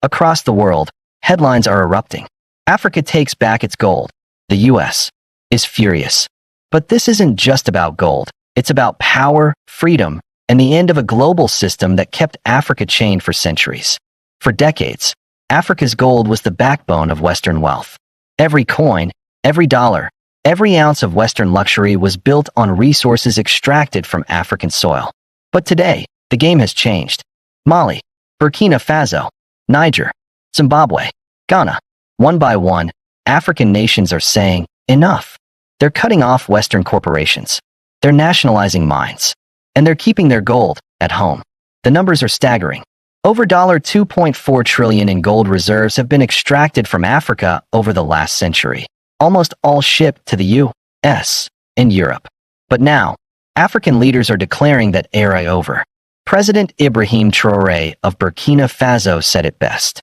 Across the world, headlines are erupting. Africa takes back its gold. The US is furious. But this isn't just about gold. It's about power, freedom, and the end of a global system that kept Africa chained for centuries. For decades, Africa's gold was the backbone of Western wealth. Every coin, every dollar, every ounce of Western luxury was built on resources extracted from African soil. But today, the game has changed. Mali, Burkina Faso, Niger, Zimbabwe, Ghana. One by one, African nations are saying, enough. They're cutting off Western corporations. They're nationalizing mines. And they're keeping their gold at home. The numbers are staggering. Over $2.4 trillion in gold reserves have been extracted from Africa over the last century, almost all shipped to the US and Europe. But now, African leaders are declaring that era over. President Ibrahim Traoré of Burkina Faso said it best.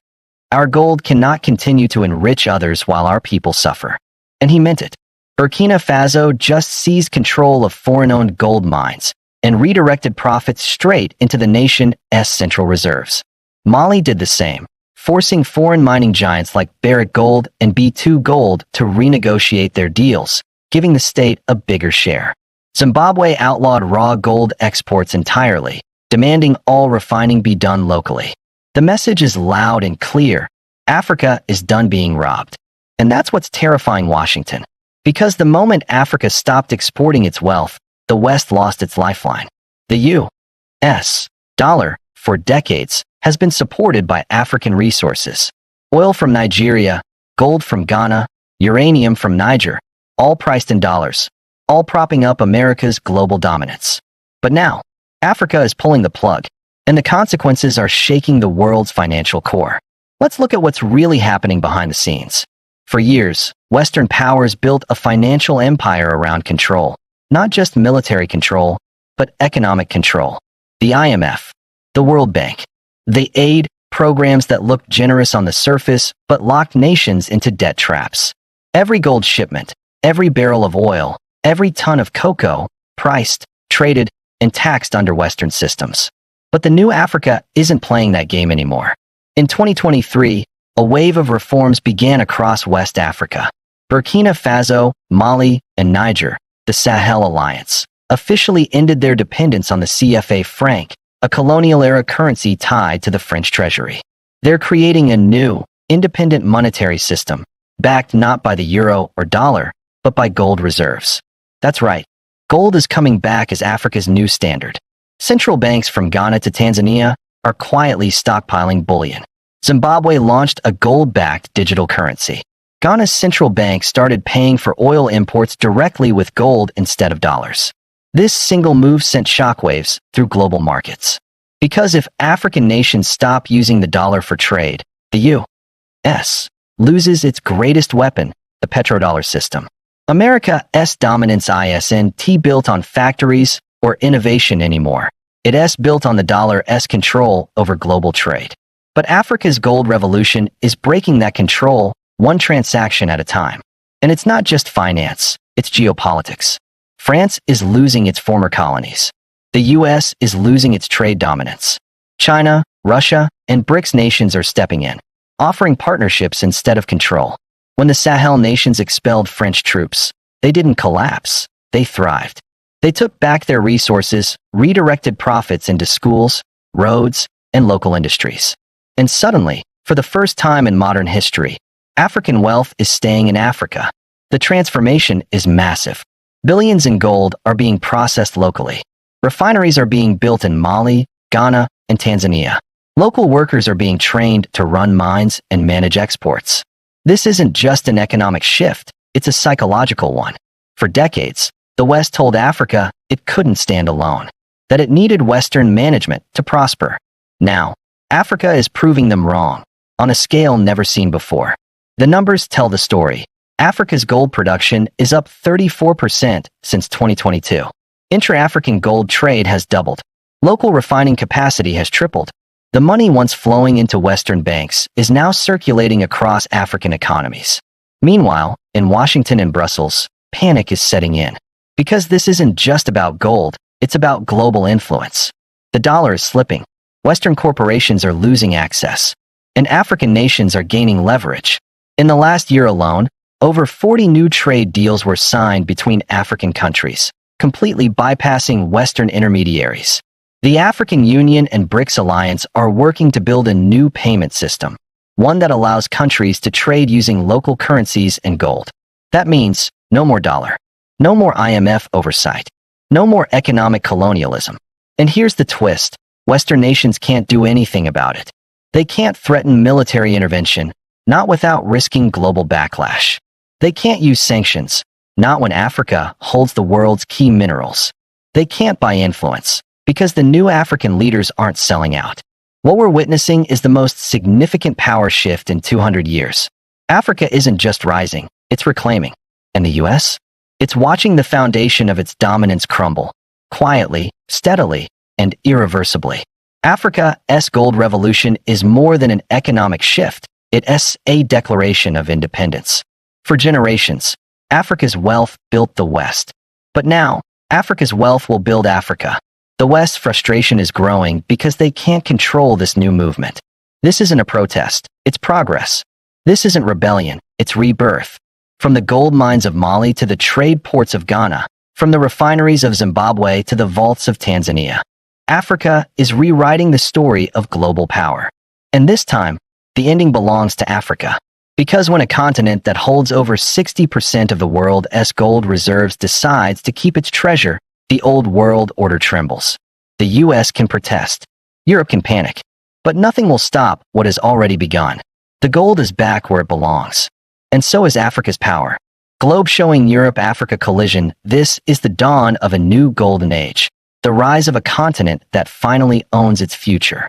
Our gold cannot continue to enrich others while our people suffer. And he meant it. Burkina Faso just seized control of foreign-owned gold mines and redirected profits straight into the nation's central reserves. Mali did the same, forcing foreign mining giants like Barrick Gold and B2 Gold to renegotiate their deals, giving the state a bigger share. Zimbabwe outlawed raw gold exports entirely, demanding all refining be done locally. The message is loud and clear. Africa is done being robbed. And that's what's terrifying Washington. Because the moment Africa stopped exporting its wealth, the West lost its lifeline. The US dollar, for decades, has been supported by African resources. Oil from Nigeria, gold from Ghana, uranium from Niger, all priced in dollars, all propping up America's global dominance. But now, Africa is pulling the plug, and the consequences are shaking the world's financial core. Let's look at what's really happening behind the scenes. For years, Western powers built a financial empire around control, not just military control, but economic control. The IMF, the World Bank, they aid programs that looked generous on the surface but locked nations into debt traps. Every gold shipment, every barrel of oil, every ton of cocoa, priced, traded, and taxed under Western systems. But the new Africa isn't playing that game anymore. In 2023, a wave of reforms began across West Africa. Burkina Faso, Mali, and Niger, the Sahel Alliance, officially ended their dependence on the CFA franc, a colonial-era currency tied to the French treasury. They're creating a new, independent monetary system, backed not by the euro or dollar, but by gold reserves. That's right, gold is coming back as Africa's new standard. Central banks from Ghana to Tanzania are quietly stockpiling bullion. Zimbabwe launched a gold-backed digital currency. Ghana's central bank started paying for oil imports directly with gold instead of dollars. This single move sent shockwaves through global markets. Because if African nations stop using the dollar for trade, the US loses its greatest weapon, the petrodollar system. America's dominance isn't built on factories or innovation anymore. It's built on the dollar's control over global trade. But Africa's gold revolution is breaking that control one transaction at a time. And it's not just finance, it's geopolitics. France is losing its former colonies. The US is losing its trade dominance. China, Russia, and BRICS nations are stepping in, offering partnerships instead of control. When the Sahel nations expelled French troops, they didn't collapse, they thrived. They took back their resources, redirected profits into schools, roads, and local industries. And suddenly, for the first time in modern history, African wealth is staying in Africa. The transformation is massive. Billions in gold are being processed locally. Refineries are being built in Mali, Ghana, and Tanzania. Local workers are being trained to run mines and manage exports. This isn't just an economic shift, it's a psychological one. For decades, the West told Africa it couldn't stand alone, that it needed Western management to prosper. Now, Africa is proving them wrong, on a scale never seen before. The numbers tell the story. Africa's gold production is up 34% since 2022. Intra-African gold trade has doubled. Local refining capacity has tripled. The money once flowing into Western banks is now circulating across African economies. Meanwhile, in Washington and Brussels, panic is setting in. Because this isn't just about gold, it's about global influence. The dollar is slipping. Western corporations are losing access. and African nations are gaining leverage. In the last year alone, over 40 new trade deals were signed between African countries, completely bypassing Western intermediaries. The African Union and BRICS alliance are working to build a new payment system, one that allows countries to trade using local currencies and gold. That means no more dollar, no more IMF oversight, no more economic colonialism. And here's the twist: Western nations can't do anything about it. They can't threaten military intervention, not without risking global backlash. They can't use sanctions, not when Africa holds the world's key minerals. They can't buy influence, because the new African leaders aren't selling out. What we're witnessing is the most significant power shift in 200 years. Africa isn't just rising, it's reclaiming. And the US? It's watching the foundation of its dominance crumble, quietly, steadily, and irreversibly. Africa's gold revolution is more than an economic shift, it's a declaration of independence. For generations, Africa's wealth built the West. But now, Africa's wealth will build Africa. The West's frustration is growing because they can't control this new movement. This isn't a protest, it's progress. This isn't rebellion, it's rebirth. From the gold mines of Mali to the trade ports of Ghana, from the refineries of Zimbabwe to the vaults of Tanzania, Africa is rewriting the story of global power. And this time, the ending belongs to Africa. Because when a continent that holds over 60% of the world's gold reserves decides to keep its treasure, the old world order trembles. The US can protest. Europe can panic. But nothing will stop what has already begun. The gold is back where it belongs. And so is Africa's power. Globe showing Europe-Africa collision, this is the dawn of a new golden age. The rise of a continent that finally owns its future.